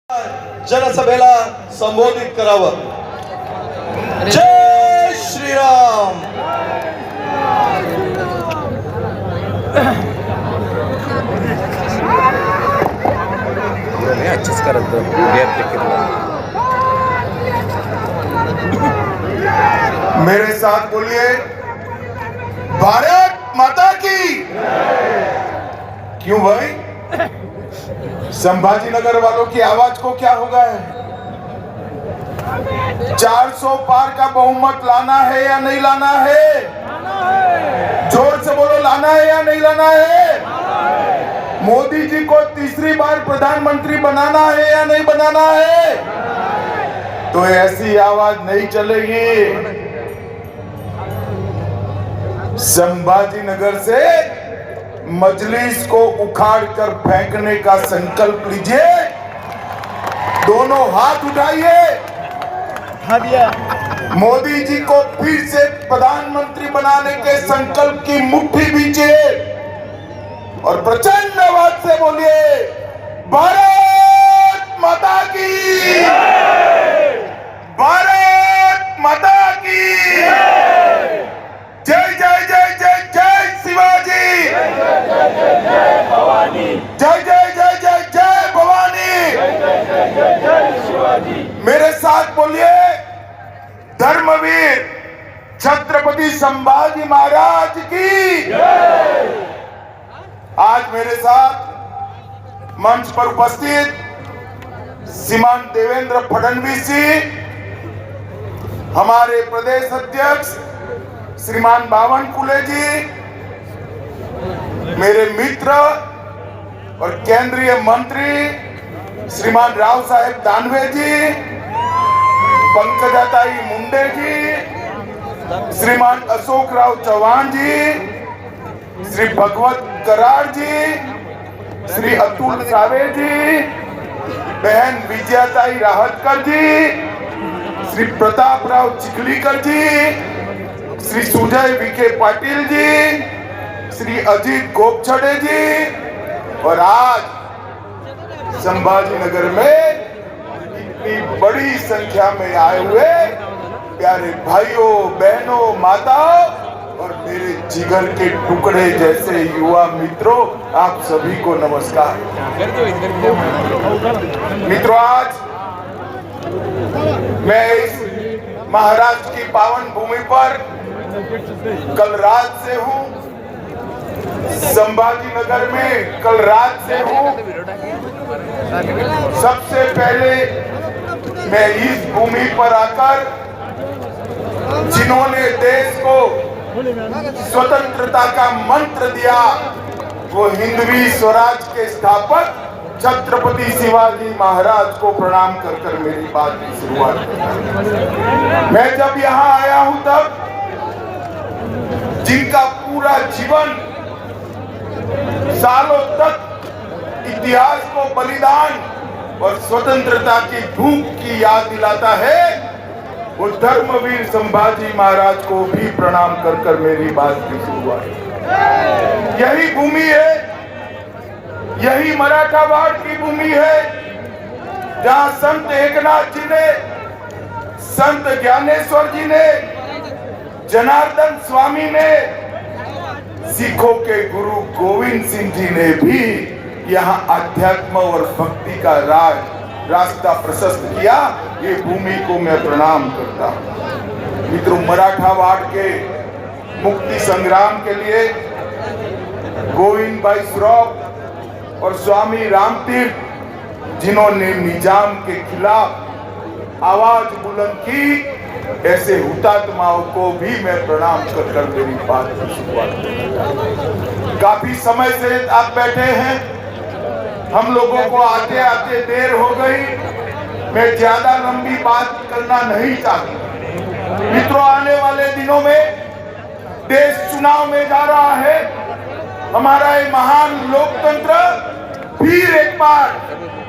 जनसभेला संबोधित करावं. जय श्रीराम. अच्छीच करत मेरे साथ बोलिए, भारत माता की. क्यों भाई, संभाजी नगर वालों की आवाज को क्या हो गया है? 400 पार का बहुमत लाना है या नहीं लाना है? जोर से बोलो, लाना है या नहीं लाना है? मोदी जी को तीसरी बार प्रधानमंत्री बनाना है या नहीं बनाना है? तो ऐसी आवाज नहीं चलेगी. संभाजी नगर से मजलिस को उखाड़ कर फेंकने का संकल्प लीजिए. दोनों हाथ उठाइए. मोदी जी को फिर से प्रधानमंत्री बनाने के संकल्प की मुट्ठी बीजिए और प्रचंड आवाज से बोलिए, भारत माता की, भारत माता की. जय जय जय जय जय शिवाजी. जय जय जय जय जय भवानी. मेरे साथ बोलिए, धर्मवीर छत्रपति संभाजी महाराज की. आज मेरे साथ मंच पर उपस्थित श्रीमान देवेंद्र फडणवीस जी, हमारे प्रदेश अध्यक्ष श्रीमान बावनकुले जी, मेरे मित्र और केंद्रीय मंत्री श्रीमान राव साहेब दानवे जी, पंकजाताई मुंडे जी, श्रीमान अशोक राव चौहान जी, श्री भगवत करार जी, श्री अतुल सावे जी, बहन विजयाताई राहतकर जी, श्री प्रताप राव चिखलीकर जी, श्री सुजय विखे पाटिल जी, श्री अजीत गोपछड़े जी. और आज संभाजी नगर में इतनी बड़ी संख्या में आए हुए प्यारे भाइयों, बहनों, माताओं और मेरे जिगर के टुकड़े जैसे युवा मित्रों, आप सभी को नमस्कार. मित्रों, आज मैं इस महाराष्ट्र की पावन भूमि पर कल रात से हूँ. संभाजी नगर में कल रात से हूँ. सबसे पहले मैं इस भूमि पर आकर जिन्होंने देश को स्वतंत्रता का मंत्र दिया, वो हिंदवी स्वराज के स्थापक छत्रपति शिवाजी महाराज को प्रणाम कर कर मेरी बात की शुरुआत करता. मैं जब यहाँ आया हूँ तब जिनका पूरा जीवन सालों तक इतिहास को बलिदान और स्वतंत्रता की भूख की याद दिलाता है, वो धर्मवीर संभाजी महाराज को भी प्रणाम कर कर मेरी बात की शुरुआत. यही भूमि है, यही मराठावाड़ की भूमि है, जहां संत एकनाथ जी ने, संत ज्ञानेश्वर जी ने, जनार्दन स्वामी ने, सिखों के गुरु गोविंद सिंह जी ने भी यहाँ अध्यात्म और भक्ति का रास्ता प्रशस्त किया. ये भूमि को मैं प्रणाम करता हूँ. मित्रों, मराठावाड़ के मुक्ति संग्राम के लिए गोविंद भाई श्रॉफ और स्वामी रामतीर्थ, जिन्होंने निजाम के खिलाफ आवाज बुलंद की, ऐसे हुतात्माओं को भी मैं प्रणाम कर कर मेरी बात की शुरुआत करता. काफी समय से आप बैठे हैं, हम लोगों को आते आते देर हो गई. मैं ज्यादा लंबी बात करना नहीं चाहता. मित्रों, आने वाले दिनों में देश चुनाव में जा रहा है. हमारा ये महान लोकतंत्र फिर एक बार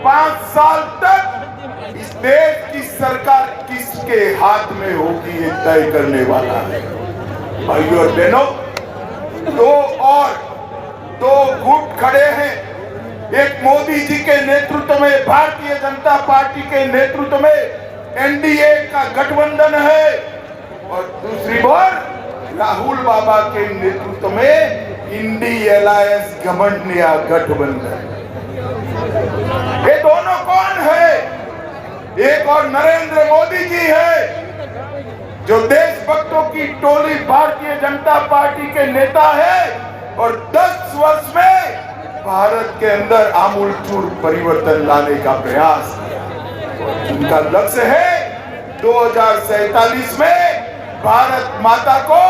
5 साल तक इस देश की सरकार किसके हाथ में होगी, ये तय करने वाला है. भाइयों और बहनों, दो गुट खड़े हैं. एक मोदी जी के नेतृत्व में, भारतीय जनता पार्टी के नेतृत्व में एनडीए का गठबंधन है, और दूसरी ओर राहुल बाबा के नेतृत्व में इंडी अलायंस गठबंधन गठबंधन। ये दोनों कौन है? एक और नरेंद्र मोदी जी है, जो देशभक्तों की टोली भारतीय जनता पार्टी के नेता है, और 10 वर्ष में भारत के अंदर आमूलचूल परिवर्तन लाने का प्रयास। उनका लक्ष्य है 2047 में भारत माता को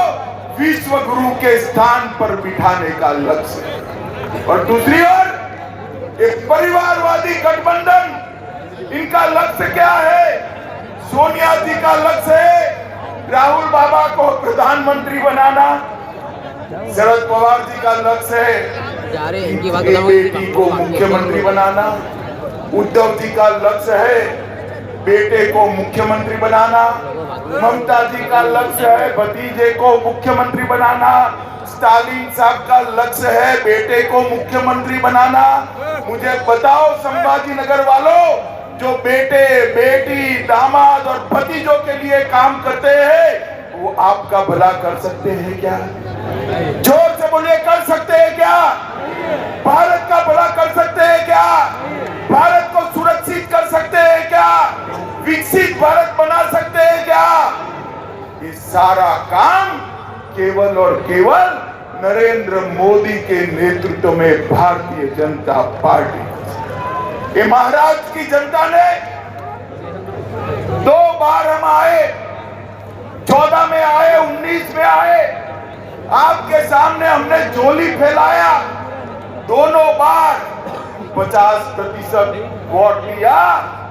विश्व गुरु के स्थान पर बिठाने का लक्ष्य। और दूसरी ओर एक परिवारवादी गठबंधन, इनका लक्ष्य क्या है? सोनिया जी का लक्ष्य है राहुल बाबा को प्रधानमंत्री बनाना, शरद पवार जी का लक्ष्य है बेटी को मुख्यमंत्री बनाना, उद्धव जी का लक्ष्य है बेटे को मुख्यमंत्री बनाना, ममता जी का लक्ष्य है भतीजे को मुख्यमंत्री बनाना, स्टालिन साहब का लक्ष्य है बेटे को मुख्यमंत्री बनाना। मुझे बताओ संभाजी नगर वालों, जो बेटे बेटी दामाद और भतीजों के लिए काम करते हैं, वो आपका भला कर सकते हैं क्या? जोर से बोलिए, कर सकते हैं क्या? भारत का भला कर सकते हैं क्या? भारत को सुरक्षित कर सकते हैं क्या? विकसित भारत बना सकते हैं क्या? ये सारा काम केवल और केवल नरेंद्र मोदी के नेतृत्व में भारतीय जनता पार्टी। ये महाराष्ट्र की जनता ने 2 बार हम आए, 14 में आए, 19 में आए, आपके सामने हमने झोली फैलाया, दोनों बार 50% वोट लिया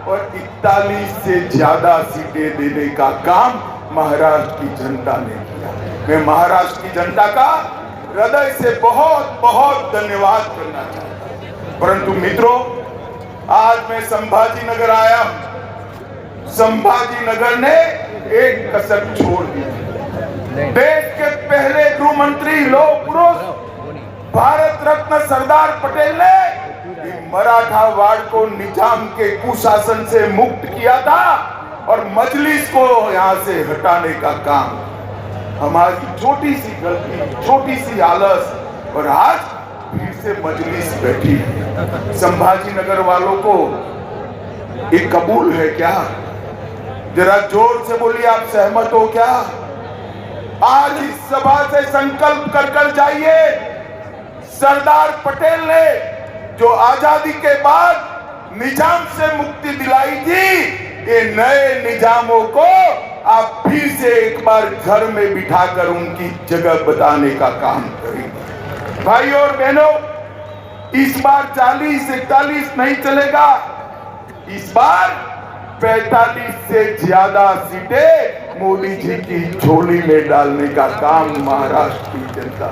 और 41 से ज्यादा सीटें देने का काम महाराष्ट्र की जनता ने किया। मैं महाराष्ट्र की जनता का हृदय से बहुत बहुत धन्यवाद करना चाहता हूं। परंतु मित्रों, आज मैं संभाजी नगर आया हूं। संभाजी नगर ने एक कसर छोड़ दी। देश के पहले गृह मंत्री लौह पुरुष भारत रत्न सरदार पटेल ने मराठा वाड़ को निजाम के कुशासन से मुक्त किया था और मजलिस को यहां से हटाने का काम। हमारी छोटी सी गलती, छोटी सी आलस, और आज फिर से मजलिस बैठी है। संभाजी नगर वालों को ये कबूल है क्या? जरा जोर से बोलिए, आप सहमत हो क्या? आज इस सभा से संकल्प कर कर जाइए, सरदार पटेल ने जो आजादी के बाद निजाम से मुक्ति दिलाई थी, ये नए निजामों को आप फिर से एक बार घर में बिठाकर उनकी जगह बताने का काम करेंगे। भाई और बहनों, इस बार 40-41 नहीं चलेगा, इस बार 45 से ज्यादा सीटें मोदी जी की झोली में डालने का काम महाराष्ट्र की जनता।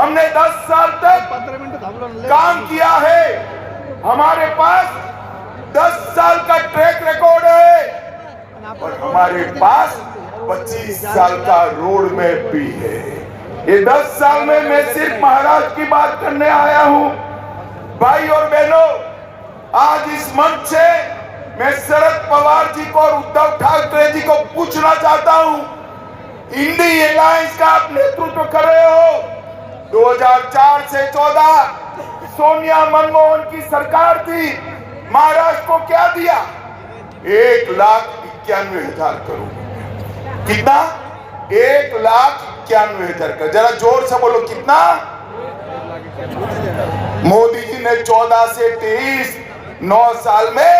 हमने 10 साल तक काम किया है, हमारे पास 10 साल का ट्रैक रिकॉर्ड है, और हमारे पास 25 साल का रोड मैप भी है। ये 10 साल में मैं सिर्फ महाराष्ट्र की बात करने आया हूं। भाई और बहनों, आज इस मंच से मैं शरद पवार जी को और उद्धव ठाकरे जी को पूछना चाहता हूं, इंडी अलायंस का आप नेतृत्व कर रहे हो। 2004 से 14 सोनिया मनमोहन की सरकार थी, महाराष्ट्र को क्या दिया? 1,91,000 करोड़। कितना? 1,91,000 करोड़। जरा जोर से बोलो, कितना? मोदी जी ने 14 से 23 9 साल में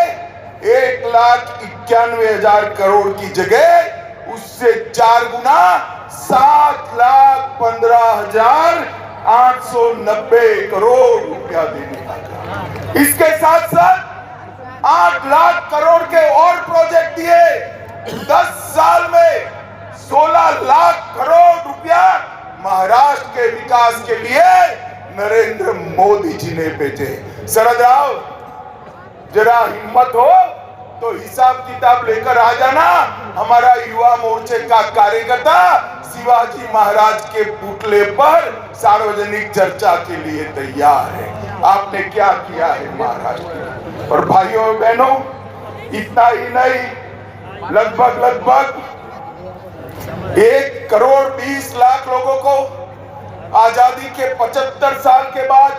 1,91,000 करोड़ की जगह उससे 4 गुना 7,15,890 करोड़ रुपया देने का। इसके साथ साथ 8 लाख करोड़ के और प्रोजेक्ट दिए। 10 साल में 16 लाख करोड़ रुपया महाराष्ट्र के विकास के लिए नरेंद्र मोदी जी ने भेजे। शरद राव, जरा हिम्मत हो, तो हिसाब किताब लेकर आ जाना। हमारा युवा मोर्चे का कार्यकर्ता शिवाजी महाराज के पुतले पर सार्वजनिक चर्चा के लिए तैयार है। आपने क्या किया है महाराष्ट्र में। और भाइयों बहनों, इतना ही नहीं, लगभग 1,20,00,000 लोगों को आजादी के 75 साल के बाद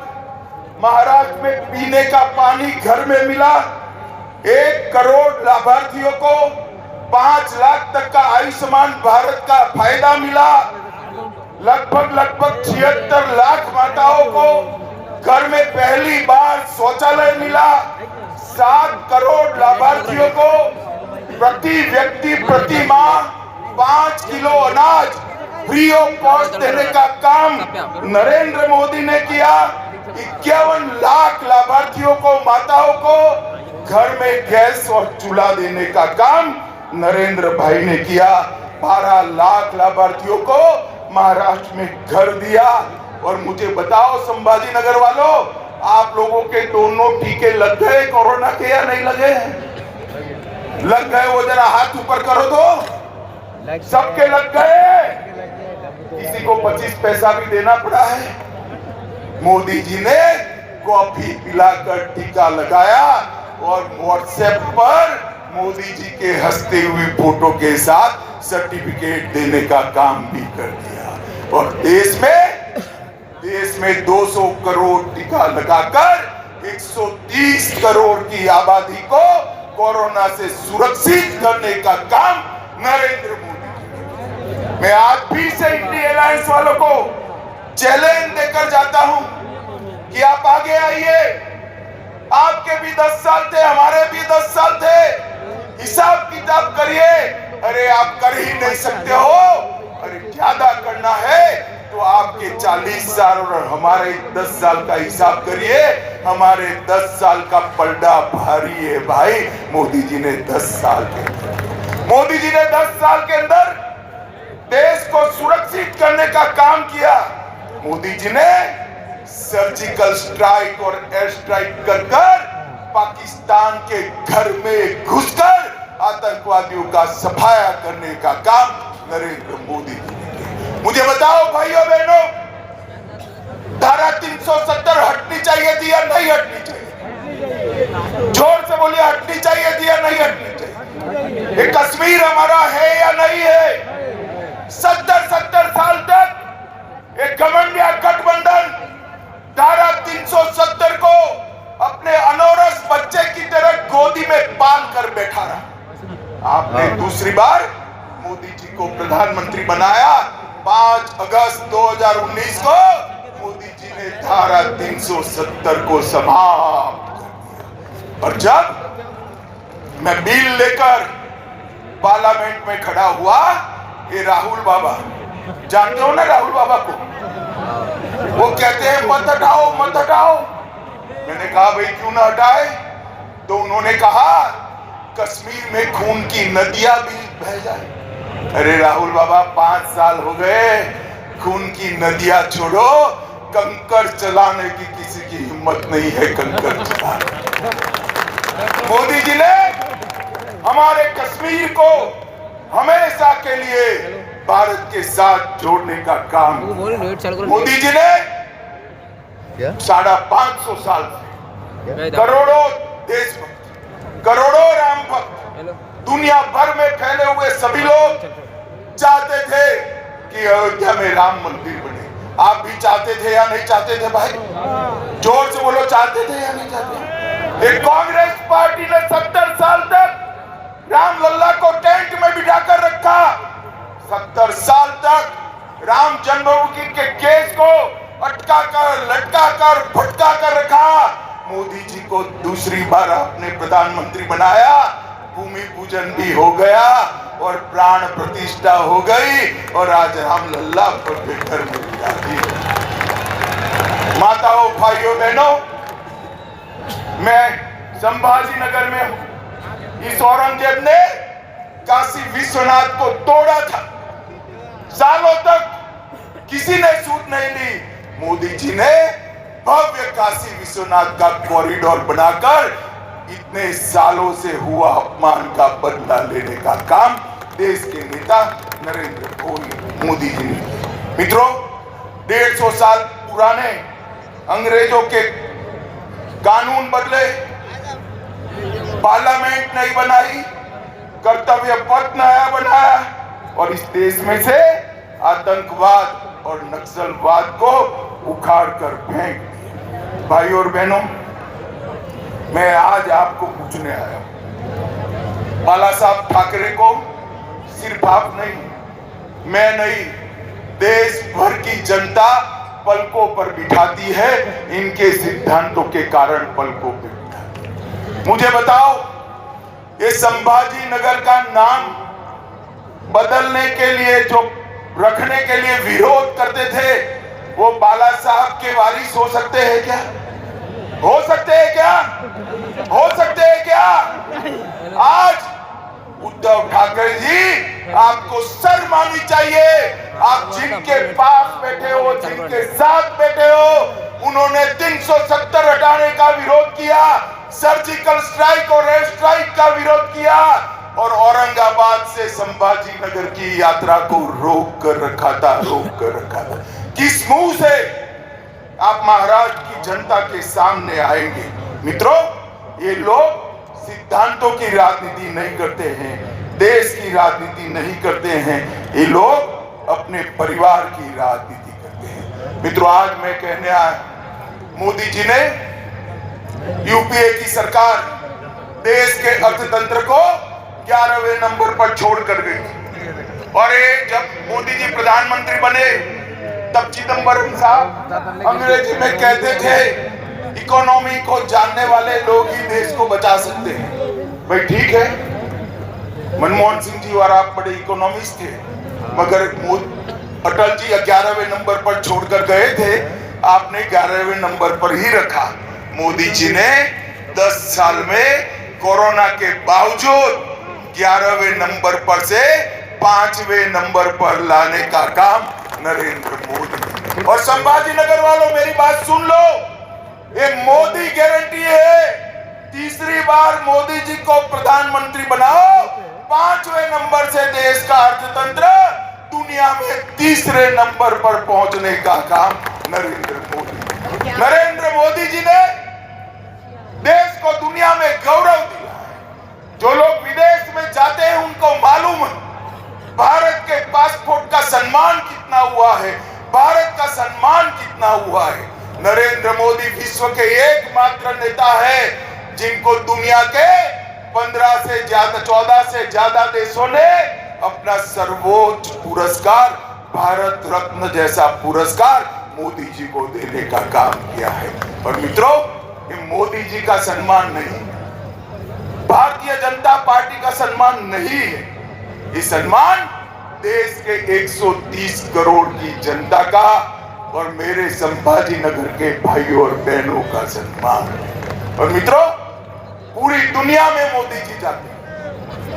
महाराष्ट्र में पीने का पानी घर में मिला। 1 करोड़ लाभार्थियों को 5 लाख तक का आयुष्मान भारत का फायदा मिला। लगभग 76 लाख माताओं को घर में पहली बार शौचालय मिला। 7 करोड़ लाभार्थियों को प्रति व्यक्ति प्रति माह 5 किलो अनाज फ्री ऑफ कॉस्ट देने का काम नरेंद्र मोदी ने किया। 51 लाख लाभार्थियों को, माताओं को घर में गैस और चूल्हा देने का काम नरेंद्र भाई ने किया। 12 लाख लाभार्थियों को महाराष्ट्र में घर दिया। और मुझे बताओ संभाजी नगर वालों, आप लोगों के दोनों टीके लग गए कोरोना के या नहीं लगे? लग गए? वो जरा हाथ ऊपर करो तो। सबके लग गए। किसी को 25 पैसा भी देना पड़ा है। मोदी जी ने कॉफी पिलाकर टीका लगाया और व्हाट्सएप पर मोदी जी के हंसते हुए फोटो के साथ सर्टिफिकेट देने का काम भी कर दिया। और देश में 200 करोड़ टीका लगाकर 130 करोड़ की आबादी को कोरोना से सुरक्षित करने का काम नरेंद्र मोदी। मैं आज फिर से इंडिया अलायंस वालों को चैलेंज देकर जाता हूं कि आप आगे आइए। आपके भी 10 साल थे, हमारे भी 10 साल थे। हिसाब किताब करिए। अरे आप कर ही नहीं सकते हो, अरे ज्यादा करना है तो आपके 40 साल और हमारे 10 साल का हिसाब करिए। हमारे 10 साल का पलड़ा भारी है भाई। मोदी जी ने 10 साल के अंदर देश को सुरक्षित करने का काम किया। मोदी जी ने सर्जिकल स्ट्राइक और एयर स्ट्राइक कर पाकिस्तान के घर में घुसकर आतंकवादियों का सफाया करने का काम नरेंद्र मोदी जी ने किया। मुझे बताओ भाइयों बहनों, धारा 370 हटनी चाहिए थी या नहीं हटनी चाहिए? जोर से बोलिए, हटनी चाहिए थी या नहीं हटनी चाहिए? ये कश्मीर हमारा है या नहीं है? 70 साल तक एक घमंडिया गठबंधन धारा 370 को अपने अनौरस बच्चे की तरह गोदी में पाल कर बैठा रहा। आपने दूसरी बार मोदी जी को प्रधानमंत्री बनाया। 5 अगस्त 2019 को मोदी जी ने धारा 370 को समाप्त कर दिया। और जब मैं बिल लेकर पार्लियामेंट में खड़ा हुआ, ये राहुल बाबा, जानते हो ना राहुल बाबा को, वो कहते हैं मत हटाओ मत हटाओ। मैंने कहा भाई क्यों ना हटाए? तो उन्होंने कहा कश्मीर में खून की नदियां भी बह जाए। अरे राहुल बाबा, 5 साल हो गए, खून की नदियां छोड़ो, कंकर चलाने की किसी की हिम्मत नहीं है। कंकर चलाने मोदी जी ने हमारे कश्मीर को हमेशा के लिए भारत के साथ जोड़ने का काम। मोदी जी ने 550 साल से करोड़ों देशभक्त, करोड़ों राम भक्त दुनिया भर में फैले हुए सभी लोग चाहते थे कि अयोध्या में राम मंदिर बने। आप भी चाहते थे या नहीं चाहते थे भाई? जोर से बोलो, चाहते थे या नहीं चाहते? एक कांग्रेस पार्टी ने 70 साल तक राम लल्ला को टेंट में बिठाकर रखा। 70 साल तक राम जन्मभूमि के केस को अटका कर, लटका कर, भटका कर रखा। मोदी जी को दूसरी बार आपने प्रधानमंत्री बनाया, भूमि पूजन भी हो गया और प्राण प्रतिष्ठा हो गई और आज राम लल्ला पर घर मिल जाती। माताओं, भाइयों, बहनों, मैं संभाजी नगर में हूं। इस औरंगजेब ने काशी विश्वनाथ को तोड़ा था। सालों तक किसी ने सूद नहीं ली। मोदी जी ने भव्य काशी विश्वनाथ का कॉरिडोर बनाकर इतने सालों से हुआ अपमान का बदला लेने का काम देश के नेता नरेंद्र मोदी जी ने किया। मित्रों, 150 साल पुराने अंग्रेजों के कानून बदले, पार्लियामेंट नहीं बनाई, कर्तव्य पथ नया बनाया और इस देश में से आतंकवाद और नक्सलवाद को उखाड़ कर फेंक दिया। भाई और बहनों, मैं आज आपको पूछने आया हूं, बाला साहब ठाकरे को सिर्फ आप नहीं, मैं नहीं, देश भर की जनता पलकों पर बिठाती है, इनके सिद्धांतों के कारण पलकों पर बिठाती है। मुझे बताओ, ये संभाजी नगर का नाम बदलने के लिए, जो रखने के लिए विरोध करते थे, वो बाला साहब के वारिस हो सकते हैं क्या? हो सकते हैं क्या? हो सकते हैं क्या? आज उद्धव ठाकरे जी, आपको शर्म आनी चाहिए। आप जिनके पास बैठे हो, जिनके साथ बैठे हो, उन्होंने 370 हटाने का विरोध किया, सर्जिकल स्ट्राइक और एयर स्ट्राइक का विरोध किया और औरंगाबाद से संभाजी नगर की यात्रा को रोक कर रखा था। किस मुंह से आप महाराष्ट्र की जनता के सामने आएंगे? मित्रों, ये लोग सिद्धांतों की राजनीति नहीं करते हैं, देश की राजनीति नहीं करते हैं, ये लोग अपने परिवार की राजनीति करते हैं। मित्रों, आज मैं कहने आया, मोदी जी ने, यूपीए की सरकार देश के अर्थतंत्र को 11वें नंबर पर छोड़ कर गई और जब मोदी जी प्रधानमंत्री बने तब चिदंबरम साहब अंग्रेजी में कहते थे, इकोनॉमी को जानने वाले लोग ही देश को बचा सकते हैं। भाई ठीक है, मनमोहन सिंह जी और आप बड़े इकोनॉमिस्ट थे, मगर अटल जी 11वें नंबर पर छोड़कर गए थे, आपने 11वें नंबर पर ही रखा। मोदी जी ने 10 साल में कोरोना के बावजूद 11वें नंबर पर से 5वें नंबर पर लाने का काम नरेंद्र मोदी। और संभाजी नगर वालों, मेरी बात सुन लो, ये मोदी गारंटी है, तीसरी बार मोदी जी को प्रधानमंत्री बनाओ, 5वें नंबर से देश का अर्थतंत्र दुनिया में तीसरे नंबर पर पहुंचने का काम नरेंद्र मोदी जी ने देश को दुनिया में गौरव दिया है। जो लोग विदेश में जाते हैं उनको मालूम है भारत के पासपोर्ट का सम्मान कितना हुआ है, भारत का सम्मान कितना हुआ है। नरेंद्र मोदी विश्व के एकमात्र नेता है जिनको दुनिया के 14 से ज्यादा देशों ने अपना सर्वोच्च पुरस्कार, भारत रत्न जैसा पुरस्कार मोदी जी को देने का काम किया है। और मित्रों, ये मोदी जी का सम्मान नहीं, भारतीय जनता पार्टी का सम्मान नहीं है, ये सम्मान देश के 130 करोड़ की जनता का और मेरे संभाजी नगर के भाइयों और बहनों का सम्मान है। और मित्रों, पूरी दुनिया में मोदी जी जाते हैं,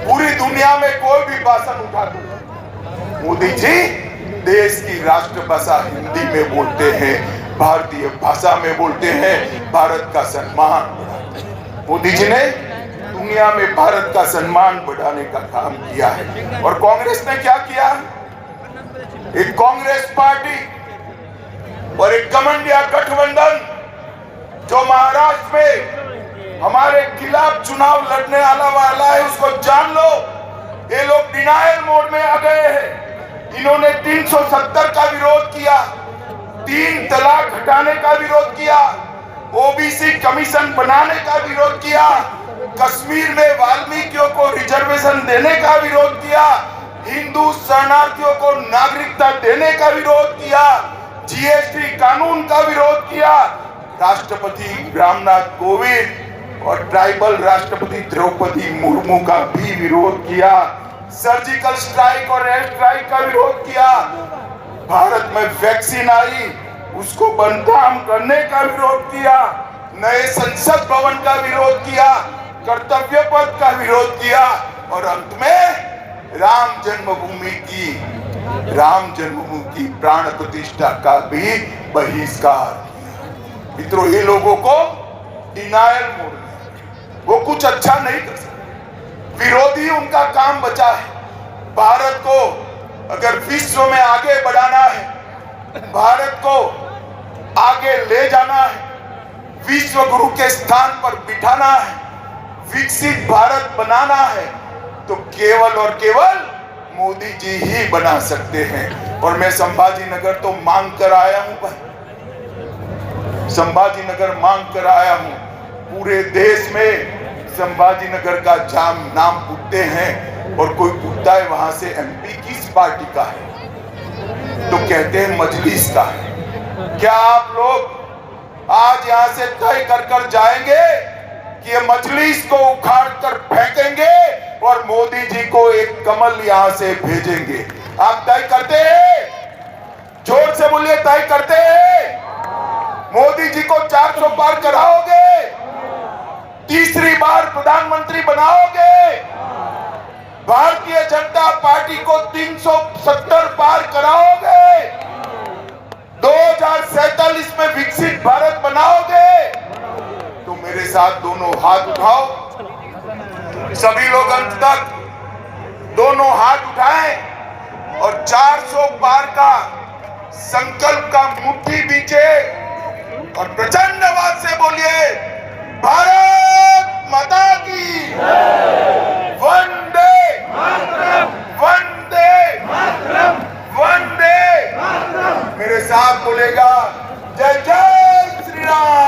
पूरी दुनिया में कोई भी भाषण उठा दो, मोदी जी देश की राष्ट्रभाषा हिंदी में बोलते हैं, भारतीय भाषा में बोलते हैं, भारत का सम्मान बढ़ाते हैं। मोदी जी ने दुनिया में भारत का सम्मान बढ़ाने का काम किया है। और कांग्रेस ने क्या किया? एक कांग्रेस पार्टी और एक कमंडिया गठबंधन जो महाराष्ट्र में हमारे खिलाफ चुनाव लड़ने वाला है, उसको जान लो, ये लोग डिनायल मोड में आ गए हैं। इन्होंने 370 का विरोध किया, 3 तलाक हटाने का विरोध किया, ओबीसी कमीशन बनाने का विरोध किया, कश्मीर में वाल्मीकियों को रिजर्वेशन देने का विरोध किया, हिंदू शरणार्थियों को नागरिकता देने का विरोध किया, जीएसटी कानून का विरोध किया, राष्ट्रपति रामनाथ कोविंद और ट्राइबल राष्ट्रपति द्रौपदी मुर्मू का भी विरोध किया, सर्जिकल स्ट्राइक और एयर स्ट्राइक का विरोध किया, भारत में वैक्सीन आई उसको बंदनाम करने का विरोध किया, नए संसद भवन का विरोध किया, कर्तव्य पथ का विरोध किया और अंत में राम जन्मभूमि की प्राण प्रतिष्ठा का भी बहिष्कार किया। मित्रों, ये लोगों को डिनायल मोड में, वो कुछ अच्छा नहीं कर सकते। विरोधी उनका काम बचा है। भारत को अगर विश्व में आगे बढ़ाना है, भारत को आगे ले जाना है, विश्व गुरु के स्थान पर बिठाना है, विकसित भारत बनाना है, तो केवल और केवल मोदी जी ही बना सकते हैं। और मैं संभाजी नगर तो मांग कर आया हूं भाई, संभाजी नगर मांग कर आया हूं। पूरे देश में संभाजी नगर का नाम पूछते हैं और कोई पूछता है वहां से एमपी किस पार्टी का है, तो कहते हैं मजलिस का है। क्या आप लोग आज यहां से तय कर जाएंगे कि ये मजलिस को उखाड़ कर फेंकेंगे और मोदी जी को एक कमल यहां से भेजेंगे? आप तय करते हैं? जोर से बोलिए, तय करते हैं? मोदी जी को 400 पार कराओगे? तीसरी बार प्रधानमंत्री बनाओगे? भारतीय जनता पार्टी को 370 पार कराओगे? 2047 में विकसित भारत बनाओगे? तो मेरे साथ दोनों हाथ उठाओ। सभी लोग अंत तक दोनों हाथ उठाएं और 400 पार का संकल्प का मुट्ठी बीचे और प्रचंड आवाज से बोलिए, भारत माता की वंदे वंदे वंदे। मेरे साथ बोलेगा, जय जय श्री राम।